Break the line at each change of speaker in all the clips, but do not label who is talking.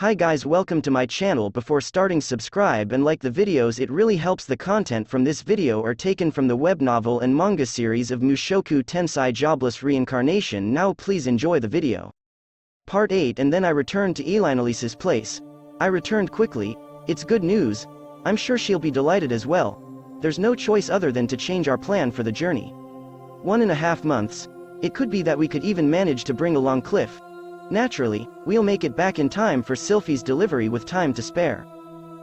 Hi guys, welcome to my channel. Before starting, subscribe and like the videos, it really helps. The content from this video are taken from the web novel and manga series of Mushoku Tensei Jobless Reincarnation. Now please enjoy the video. Part 8. And then I returned to Elinalise's place. I returned quickly. It's good news. I'm sure she'll be delighted as well. There's no choice other than to change our plan for the journey. 1.5 months. It could be that we could even manage to bring along Cliff. Naturally, we'll make it back in time for Sylphy's delivery with time to spare.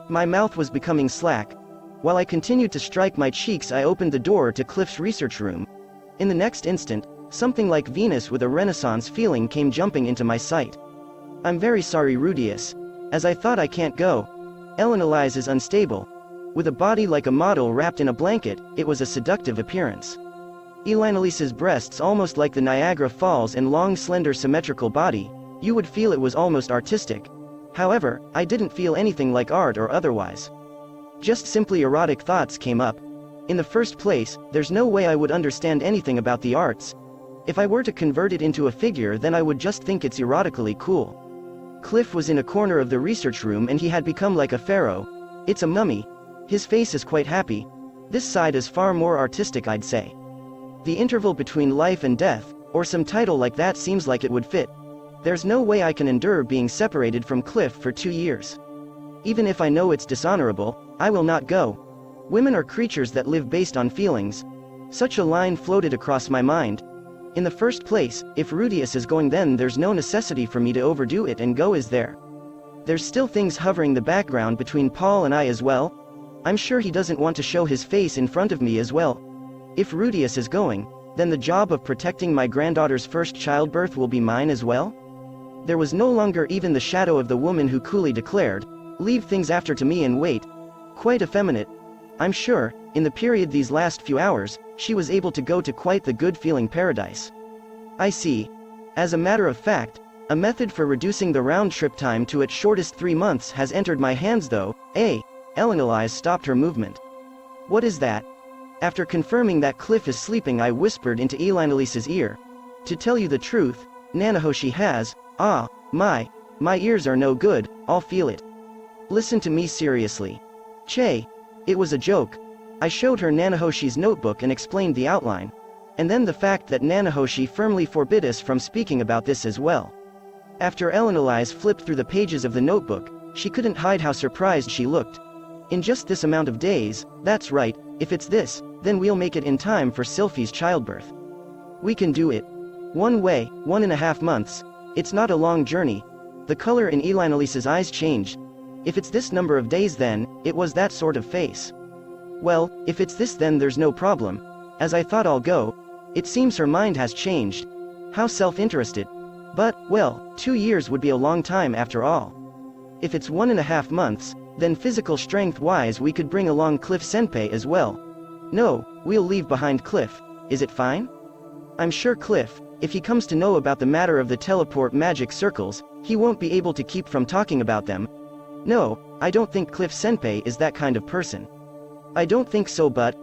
My mouth was becoming slack. While I continued to strike my cheeks, I opened the door to Cliff's research room. In the next instant, something like Venus with a Renaissance feeling came jumping into my sight. I'm very sorry, Rudeus. As I thought, I can't go. Elinalise is unstable. With a body like a model wrapped in a blanket, it was a seductive appearance. Elinalise's breasts almost like the Niagara Falls and long slender symmetrical body. You would feel it was almost artistic. However, I didn't feel anything like art or otherwise. Just simply erotic thoughts came up. In the first place, there's no way I would understand anything about the arts. If I were to convert it into a figure, then I would just think it's erotically cool. Cliff was in a corner of the research room and he had become like a pharaoh. It's a mummy. His face is quite happy. This side is far more artistic, I'd say. The interval between life and death, or some title like that, seems like it would fit. There's no way I can endure being separated from Cliff for 2 years. Even if I know it's dishonorable, I will not go. Women are creatures that live based on feelings. Such a line floated across my mind. In the first place, if Rudeus is going, then there's no necessity for me to overdo it and go, is there? There's still things hovering the background between Paul and I as well. I'm sure he doesn't want to show his face in front of me as well. If Rudeus is going, then the job of protecting my granddaughter's first childbirth will be mine as well? There was no longer even the shadow of the woman who coolly declared, "Leave things after to me and wait." Quite effeminate. I'm sure, in the period these last few hours, she was able to go to quite the good-feeling paradise. I see. As a matter of fact, a method for reducing the round-trip time to its shortest 3 months has entered my hands though. Elinalise stopped her movement. What is that? After confirming that Cliff is sleeping, I whispered into Elinalise's ear. To tell you the truth, Nanahoshi has, my ears are no good, I'll feel it. Listen to me seriously. Che. It was a joke. I showed her Nanahoshi's notebook and explained the outline. And then the fact that Nanahoshi firmly forbid us from speaking about this as well. After Elinalise flipped through the pages of the notebook, she couldn't hide how surprised she looked. In just this amount of days, that's right, if it's this, then we'll make it in time for Sylphy's childbirth. We can do it. One way, 1.5 months. It's not a long journey. The color in Elinalise's eyes changed. If it's this number of days, then it was that sort of face. Well, if it's this, then there's no problem. As I thought, I'll go. It seems her mind has changed. How self-interested. But, well, 2 years would be a long time after all. If it's 1.5 months, then physical strength-wise we could bring along Cliff Senpai as well. No, we'll leave behind Cliff. Is it fine? I'm sure Cliff, if he comes to know about the matter of the teleport magic circles, he won't be able to keep from talking about them. No, I don't think Cliff Senpai is that kind of person. I don't think so, but,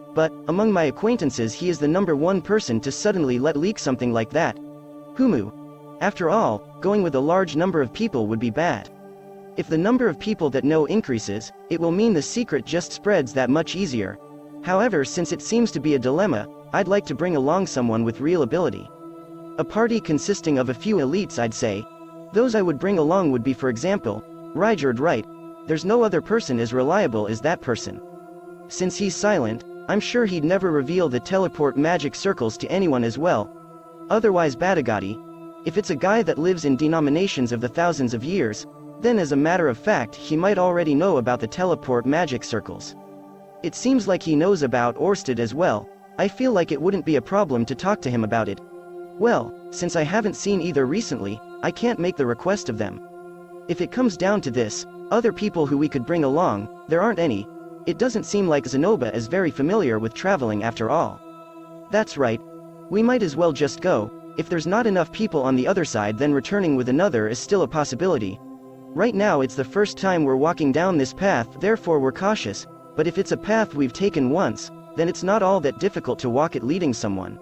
among my acquaintances he is the #1 person to suddenly let leak something like that. Humu. After all, going with a large number of people would be bad. If the number of people that know increases, it will mean the secret just spreads that much easier. However, since it seems to be a dilemma, I'd like to bring along someone with real ability. A party consisting of a few elites, I'd say. Those I would bring along would be, for example, Ruijerd, right? There's no other person as reliable as that person. Since he's silent, I'm sure he'd never reveal the teleport magic circles to anyone as well. Otherwise, Badagati. If it's a guy that lives in denominations of the thousands of years, then as a matter of fact he might already know about the teleport magic circles. It seems like he knows about Orsted as well. I feel like it wouldn't be a problem to talk to him about it. Well, since I haven't seen either recently, I can't make the request of them. If it comes down to this, other people who we could bring along, there aren't any. It doesn't seem like Zenoba is very familiar with traveling after all. That's right. We might as well just go. If there's not enough people on the other side, then returning with another is still a possibility. Right now it's the first time we're walking down this path, therefore we're cautious, but if it's a path we've taken once, then it's not all that difficult to walk it leading someone.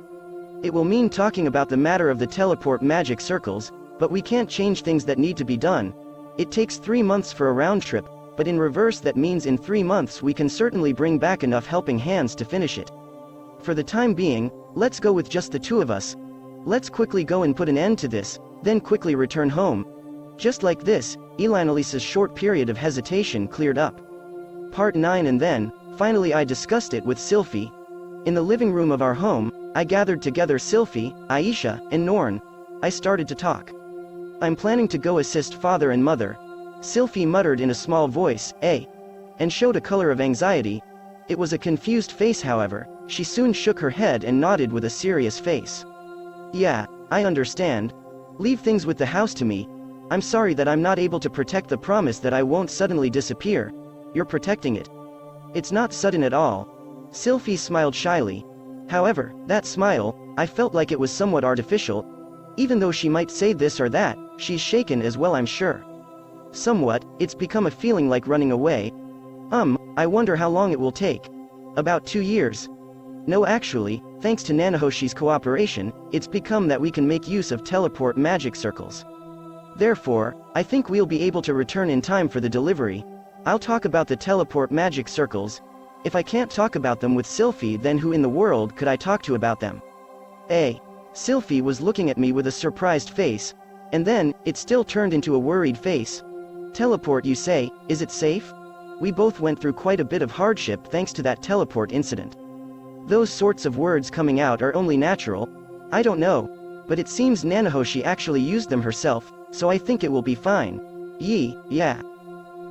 It will mean talking about the matter of the teleport magic circles, but we can't change things that need to be done. It takes 3 months for a round trip, but in reverse that means in 3 months we can certainly bring back enough helping hands to finish it. For the time being, let's go with just the 2 of us. Let's quickly go and put an end to this, then quickly return home. Just like this, Elinalise's short period of hesitation cleared up. Part 9. And then, finally I discussed it with Sylphy. In the living room of our home, I gathered together Sylphy, Aisha, and Norn. I started to talk. I'm planning to go assist father and mother. Sylphy muttered in a small voice, and showed a color of anxiety. It was a confused face however, she soon shook her head and nodded with a serious face. Yeah, I understand. Leave things with the house to me. I'm sorry that I'm not able to protect the promise that I won't suddenly disappear. You're protecting it. It's not sudden at all. Sylphy smiled shyly. However, that smile, I felt like it was somewhat artificial. Even though she might say this or that, she's shaken as well, I'm sure. Somewhat, it's become a feeling like running away. I wonder how long it will take. About 2 years. No, actually, thanks to Nanahoshi's cooperation, it's become that we can make use of teleport magic circles. Therefore, I think we'll be able to return in time for the delivery. I'll talk about the teleport magic circles. If I can't talk about them with Sylphy, then who in the world could I talk to about them? Sylphy was looking at me with a surprised face, and then, it still turned into a worried face. Teleport, you say? Is it safe? We both went through quite a bit of hardship thanks to that teleport incident. Those sorts of words coming out are only natural. I don't know, but it seems Nanahoshi actually used them herself, so I think it will be fine. Yeah.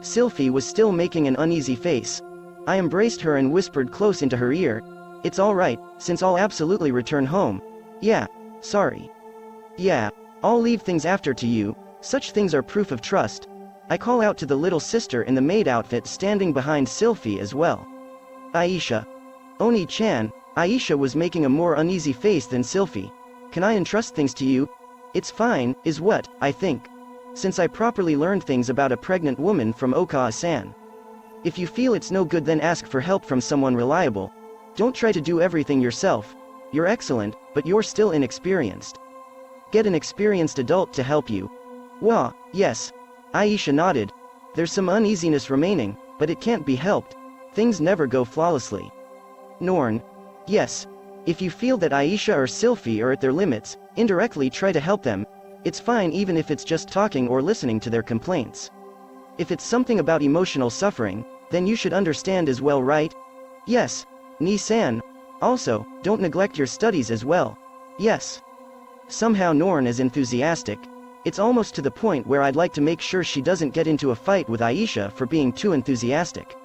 Sylphy was still making an uneasy face. I embraced her and whispered close into her ear, "It's all right, since I'll absolutely return home. Yeah, sorry. Yeah, I'll leave things after to you, such things are proof of trust." I call out to the little sister in the maid outfit standing behind Sylphy as well. Aisha. Oni-chan. Aisha was making a more uneasy face than Sylphy. Can I entrust things to you? It's fine, is what, I think. Since I properly learned things about a pregnant woman from Okawa-san. If you feel it's no good, then ask for help from someone reliable. Don't try to do everything yourself. You're excellent, but you're still inexperienced. Get an experienced adult to help you. Wah, yes. Aisha nodded. There's some uneasiness remaining, but it can't be helped. Things never go flawlessly. Norn. Yes. If you feel that Aisha or Sylphy are at their limits, indirectly try to help them. It's fine even if it's just talking or listening to their complaints. If it's something about emotional suffering, then you should understand as well, right? Yes. Ni-san. Also, don't neglect your studies as well. Yes. Somehow Norn is enthusiastic. It's almost to the point where I'd like to make sure she doesn't get into a fight with Aisha for being too enthusiastic.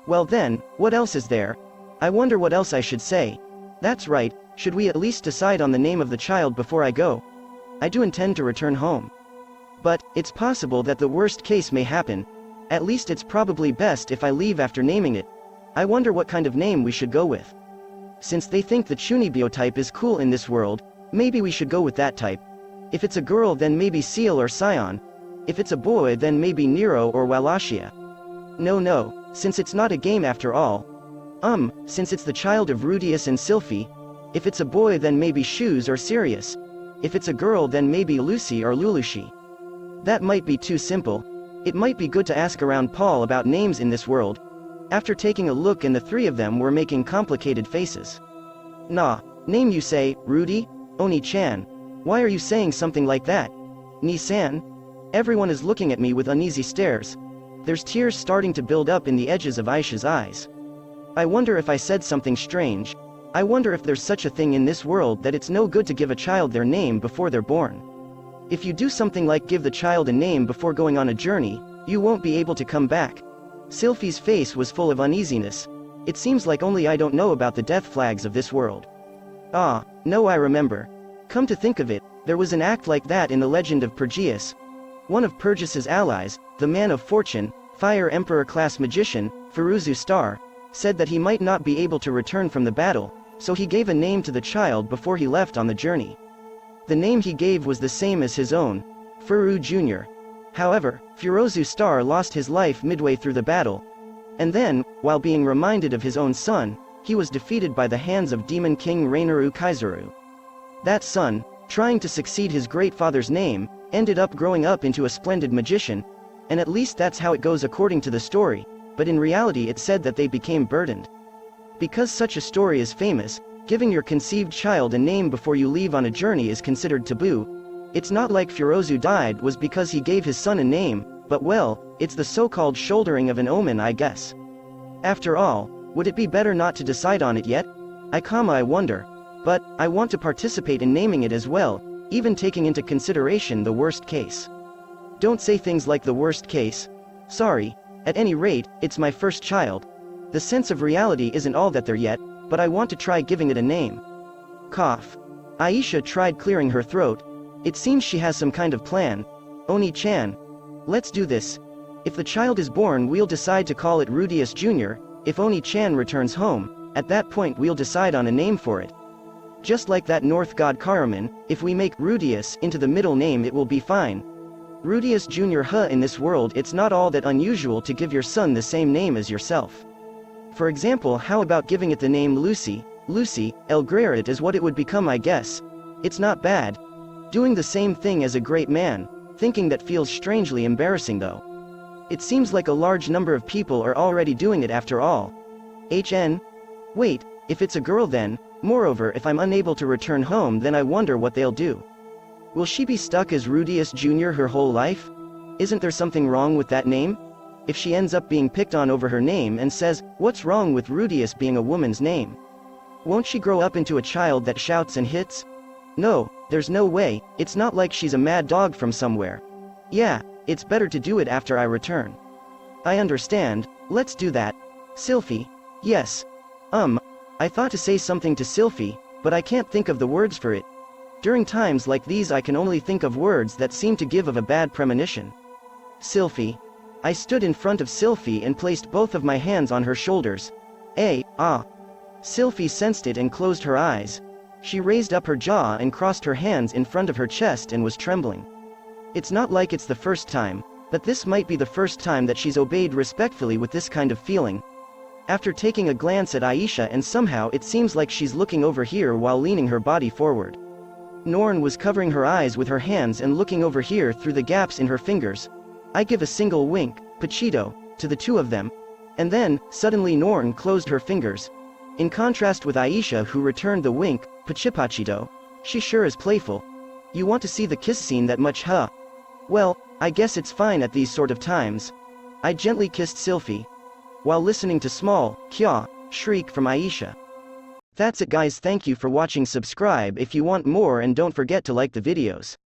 Well then, what else is there? I wonder what else I should say. That's right, should we at least decide on the name of the child before I go? I do intend to return home. But, it's possible that the worst case may happen. At least it's probably best if I leave after naming it. I wonder what kind of name we should go with. Since they think the Chunibyo type is cool in this world, maybe we should go with that type. If it's a girl, then maybe Seal or Scion. If it's a boy, then maybe Nero or Wallachia. No, since it's not a game after all. Since it's the child of Rudeus and Sylphy. If it's a boy, then maybe Shoes or Sirius. If it's a girl, then maybe Lucy or Lulushi. That might be too simple. It might be good to ask around Paul about names in this world. After taking a look, and the 3 of them were making complicated faces. Nah, name you say, Rudy? Oni-chan. Why are you saying something like that? Ni-san? Everyone is looking at me with uneasy stares. There's tears starting to build up in the edges of Aisha's eyes. I wonder if I said something strange. I wonder if there's such a thing in this world that it's no good to give a child their name before they're born. If you do something like give the child a name before going on a journey, you won't be able to come back. Sylphy's face was full of uneasiness. It seems like only I don't know about the death flags of this world. Ah, no, I remember. Come to think of it, there was an act like that in the legend of Pergeus. One of Pergeus's allies, the man of fortune, Fire Emperor-class magician, Furuzu Star, said that he might not be able to return from the battle, so he gave a name to the child before he left on the journey. The name he gave was the same as his own, Furu Jr. However, Furuzu Star lost his life midway through the battle. And then, while being reminded of his own son, he was defeated by the hands of Demon King Reinaru Kaizaru. That son, trying to succeed his great father's name, ended up growing up into a splendid magician. And at least that's how it goes according to the story, but in reality it said that they became burdened. Because such a story is famous, giving your conceived child a name before you leave on a journey is considered taboo. It's not like Furozu died was because he gave his son a name, but well, it's the so-called shouldering of an omen, I guess. After all, would it be better not to decide on it yet? I wonder. But, I want to participate in naming it as well, even taking into consideration the worst case. Don't say things like the worst case. Sorry, at any rate, it's my first child. The sense of reality isn't all that there yet, but I want to try giving it a name. Cough. Aisha tried clearing her throat. It seems she has some kind of plan. Oni-chan. Let's do this. If the child is born, we'll decide to call it Rudeus Jr. If Oni-chan returns home, at that point we'll decide on a name for it. Just like that North god Karaman, if we make Rudeus into the middle name it will be fine. Rudeus Jr. In this world it's not all that unusual to give your son the same name as yourself. For example, how about giving it the name Lucy? Lucy, Elgrarit is what it would become, I guess. It's not bad. Doing the same thing as a great man, thinking that feels strangely embarrassing though. It seems like a large number of people are already doing it after all. HN? Wait, if it's a girl then, moreover if I'm unable to return home then I wonder what they'll do. Will she be stuck as Rudeus Jr. her whole life? Isn't there something wrong with that name? If she ends up being picked on over her name and says, what's wrong with Rudeus being a woman's name? Won't she grow up into a child that shouts and hits? No, there's no way, it's not like she's a mad dog from somewhere. Yeah, it's better to do it after I return. I understand, let's do that. Sylphy? Yes. I thought to say something to Sylphy, but I can't think of the words for it. During times like these I can only think of words that seem to give of a bad premonition. Sylphy. I stood in front of Sylphy and placed both of my hands on her shoulders. Sylphy sensed it and closed her eyes. She raised up her jaw and crossed her hands in front of her chest and was trembling. It's not like it's the first time, but this might be the first time that she's obeyed respectfully with this kind of feeling. After taking a glance at Aisha, and somehow it seems like she's looking over here while leaning her body forward. Norn was covering her eyes with her hands and looking over here through the gaps in her fingers. I give a single wink, Pachito, to the two of them. And then, suddenly Norn closed her fingers. In contrast with Aisha who returned the wink, Pachipachito. She sure is playful. You want to see the kiss scene that much, huh? Well, I guess it's fine at these sort of times. I gently kissed Sylphy. While listening to small, kya, shriek from Aisha. That's it guys, thank you for watching, subscribe if you want more and don't forget to like the videos.